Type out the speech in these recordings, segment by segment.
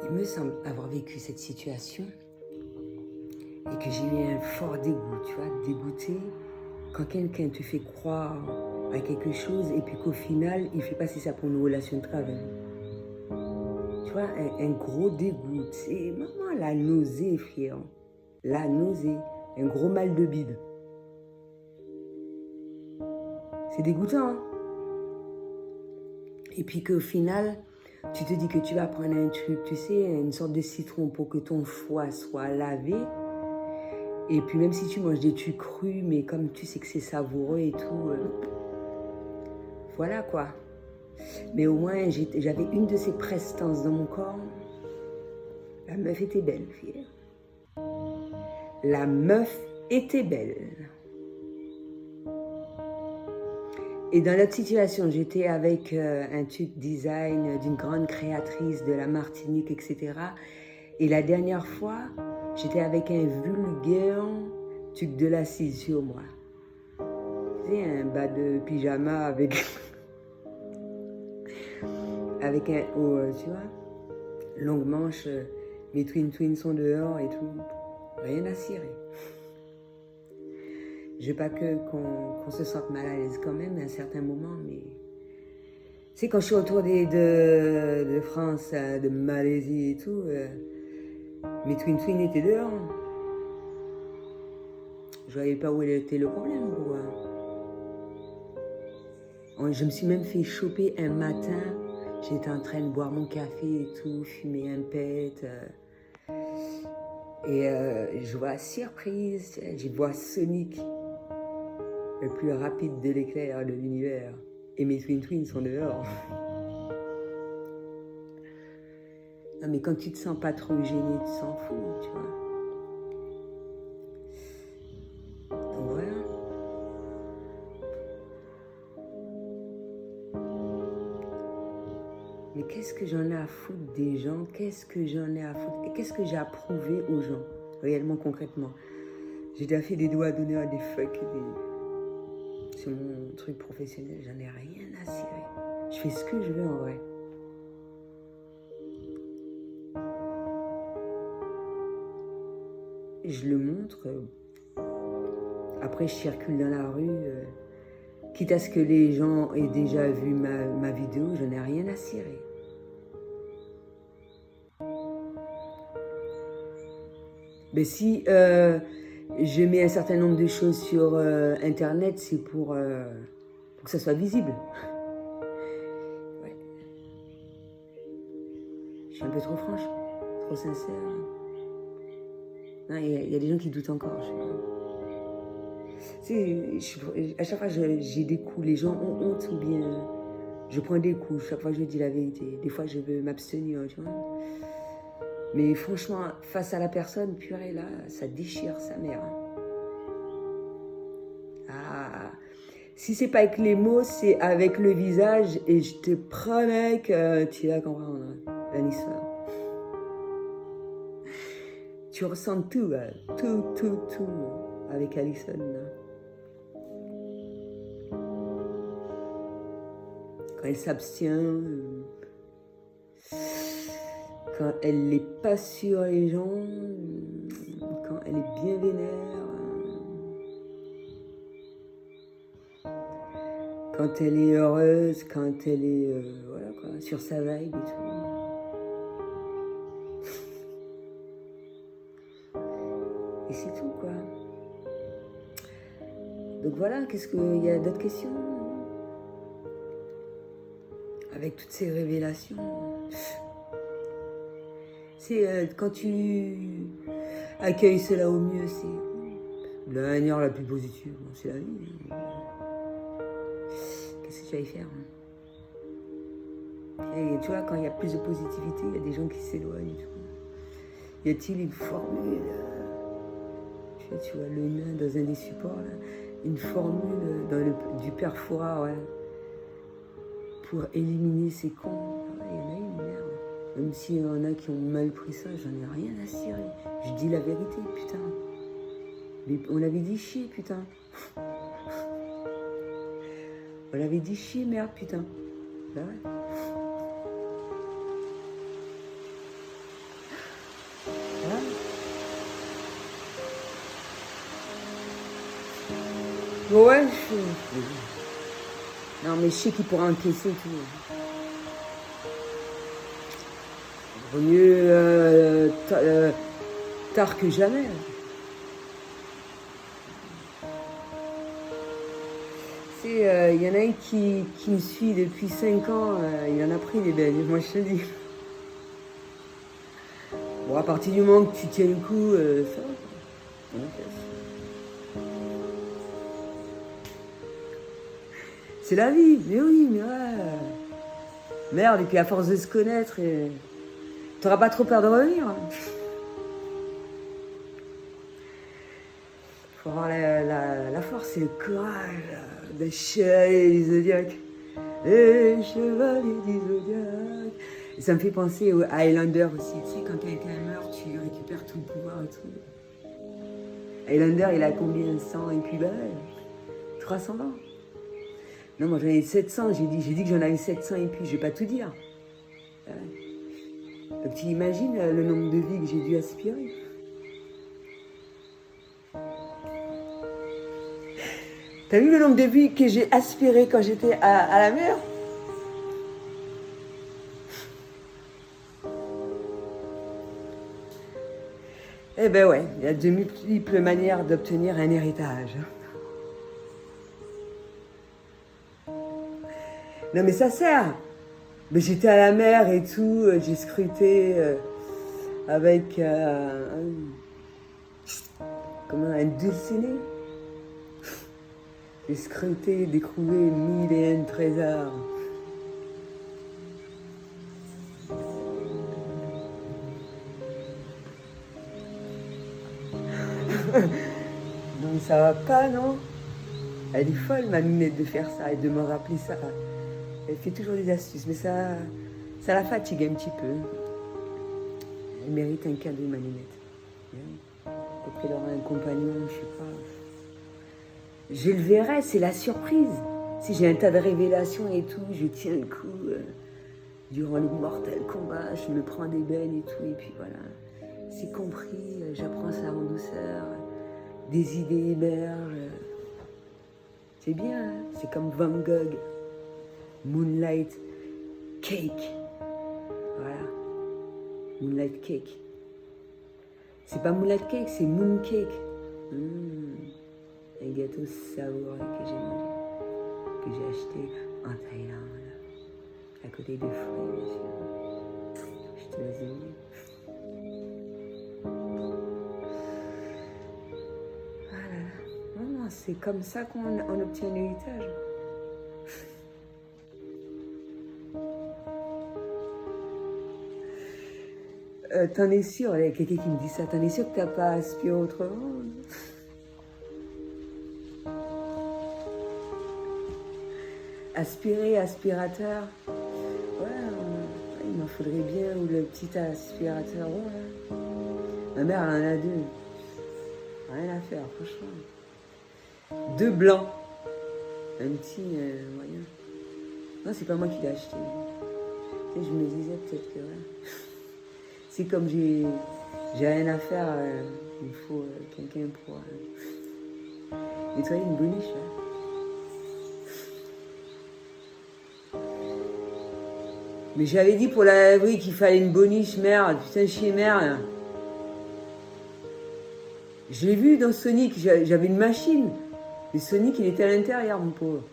Il me semble avoir vécu cette situation et que j'ai eu un fort dégoût, tu vois, dégoûté quand quelqu'un te fait croire à quelque chose et puis qu'au final, il fait passer ça pour une relation de travail. Tu vois, un gros dégoût. C'est vraiment la nausée, frère. La nausée. Un gros mal de bide. C'est dégoûtant, hein? Et puis qu'au final, tu te dis que tu vas prendre un truc, tu sais, une sorte de citron pour que ton foie soit lavé. Et puis même si tu manges des trucs crus, mais comme tu sais que c'est savoureux et tout, voilà quoi. Mais au moins, j'avais une de ces prestances dans mon corps. La meuf était belle, fille. La meuf était belle. Et dans l'autre situation, j'étais avec un truc design d'une grande créatrice de la Martinique, etc. Et la dernière fois, j'étais avec un vulgaire truc de l'assise sur moi. Tu sais, un bas de pyjama avec, avec un haut, tu vois, longue manche, mes twins sont dehors et tout. Rien à cirer. Je veux pas qu'on se sente mal à l'aise quand même à un certain moment, mais... C'est quand je suis autour de France, de Malaisie et tout, mes twins étaient dehors. Je voyais pas où était le problème, quoi. Je me suis même fait choper un matin. J'étais en train de boire mon café et tout, fumer un pet. Et je vois surprise, je vois Sonic, le plus rapide de l'éclair de l'univers. Et mes twins sont dehors. Non, mais quand tu te sens pas trop gêné, tu t'en fous, tu vois. Donc voilà. Mais qu'est-ce que j'en ai à foutre des gens? Qu'est-ce que j'en ai à foutre? Et qu'est-ce que j'ai à prouver aux gens, réellement, concrètement? J'ai déjà fait des doigts d'honneur à des fuck sur mon truc professionnel, j'en ai rien à cirer. Je fais ce que je veux en vrai. Je le montre. Après, je circule dans la rue. Quitte à ce que les gens aient déjà vu ma vidéo, j'en ai rien à cirer. Mais si je mets un certain nombre de choses sur Internet, c'est pour que ça soit visible. Ouais. Je suis un peu trop franche, trop sincère. Il y a des gens qui doutent encore. À chaque fois, j'ai des coups. Les gens ont honte ou bien je prends des coups. Chaque fois, je dis la vérité. Des fois, je veux m'abstenir, tu vois. Mais franchement, face à la personne, purée, là, ça déchire sa mère. Ah, si c'est pas avec les mots, c'est avec le visage. Et je te promets que tu vas comprendre, l'histoire. Tu ressens tout, tout, avec Alison, là. Quand elle s'abstient, quand elle n'est pas sur les gens, quand elle est bien vénère, quand elle est heureuse, quand elle est voilà quoi, sur sa vibe et tout. Et c'est tout quoi. Donc voilà, qu'est-ce qu'il y a d'autres questions? Avec toutes ces révélations. C'est quand tu accueilles cela au mieux, c'est la manière la plus positive. C'est la vie. Qu'est-ce que tu vas y faire? Et tu vois, quand il y a plus de positivité, il y a des gens qui s'éloignent et tout. Y a-t-il une formule? Tu vois, le nain dans un des supports, là, une formule du père Fouras, ouais, pour éliminer ces cons. Il y en a une, merde. Même s'il y en a qui ont mal pris ça, j'en ai rien à cirer. Je dis la vérité, putain. Mais on l'avait dit chier, putain. On l'avait dit chier, merde, putain. Bah ouais. Ouais, non, mais je sais qu'il pourra encaisser tout. Vaut mieux tard que jamais. Il y en a un qui me suit depuis 5 ans, il en a pris des belles, moi je te dis. Bon, à partir du moment que tu tiens le coup, ça va. On encaisse. C'est la vie, mais oui, mais ouais. Merde, et puis à force de se connaître, t'auras pas trop peur de revenir. Faut avoir la force et le courage de chevalier du zodiaque. Les chevaliers du zodiaque. Et ça me fait penser au Highlander aussi. Tu sais, quand quelqu'un meurt, tu récupères tout le pouvoir et tout. Highlander, il a combien? 100 et puis 300 ans. Non, moi j'en ai 700. J'ai dit que j'en avais 700 et puis je vais pas tout dire. Donc tu imagines le nombre de vies que j'ai dû aspirer. T'as vu le nombre de vies que j'ai aspiré quand j'étais à la mer? Eh ben ouais, il y a de multiples manières d'obtenir un héritage. Non mais ça sert. Mais j'étais à la mer et tout, j'ai scruté avec un dulciné. J'ai scruté, découvert 1001 trésors. Donc ça va pas, non? Elle est folle, ma minette, de faire ça et de me rappeler ça. Elle fait toujours des astuces, mais ça la fatigue un petit peu. Elle mérite un cadeau, ma minette. Peut-être qu'elle aura un compagnon, je sais pas. Je le verrai, c'est la surprise. Si j'ai un tas de révélations et tout, je tiens le coup. Durant le mortel combat, je me prends des belles et tout, et puis voilà. C'est compris, j'apprends ça en douceur. Des idées émergent. C'est bien, hein? C'est comme Van Gogh. Moonlight Cake. Voilà. Moonlight Cake. C'est pas Moonlight Cake, c'est Moon Cake. Un gâteau savoureux que j'ai mangé, que j'ai acheté en Thaïlande, à côté de fruits, bien sûr. Je te les ai mis. Voilà. Non, c'est comme ça qu'on obtient l'héritage. T'en es sûr, il y a quelqu'un qui me dit ça, t'en es sûr que t'as pas aspiré autrement? Aspirer, aspirateur. Ouais, il m'en faudrait bien, ou le petit aspirateur. Ouais. Ma mère elle en a 2. Rien à faire, franchement. 2 blancs. Un petit moyen. Non, c'est pas moi qui l'ai acheté. Tu sais, je me disais peut-être que ouais. C'est comme j'ai rien à faire, il faut quelqu'un pour nettoyer une boniche là. Mais j'avais dit pour la laverie qu'il fallait une boniche, merde, putain chier merde. Je l'ai vu dans Sonic, j'avais une machine. Mais Sonic, il était à l'intérieur, mon pauvre.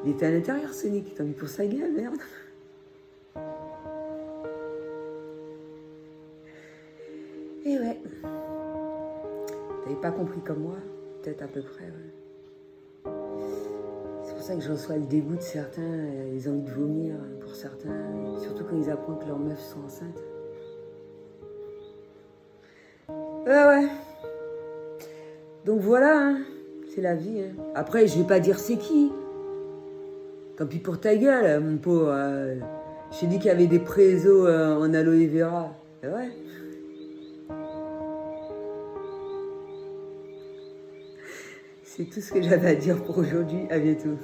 Il était à l'intérieur, Sonic, tant pis pour sa gueule, merde. Et ouais. T'avais pas compris comme moi, peut-être à peu près, ouais. C'est pour ça que je reçois le dégoût de certains, les envies de vomir pour certains, surtout quand ils apprennent que leurs meufs sont enceintes. Ouais. Donc voilà, hein. C'est la vie. Hein. Après, je vais pas dire c'est qui. Tant pis pour ta gueule, mon pauvre. J'ai dit qu'il y avait des présos en aloe vera. Et ouais. C'est tout ce que j'avais à dire pour aujourd'hui. À bientôt.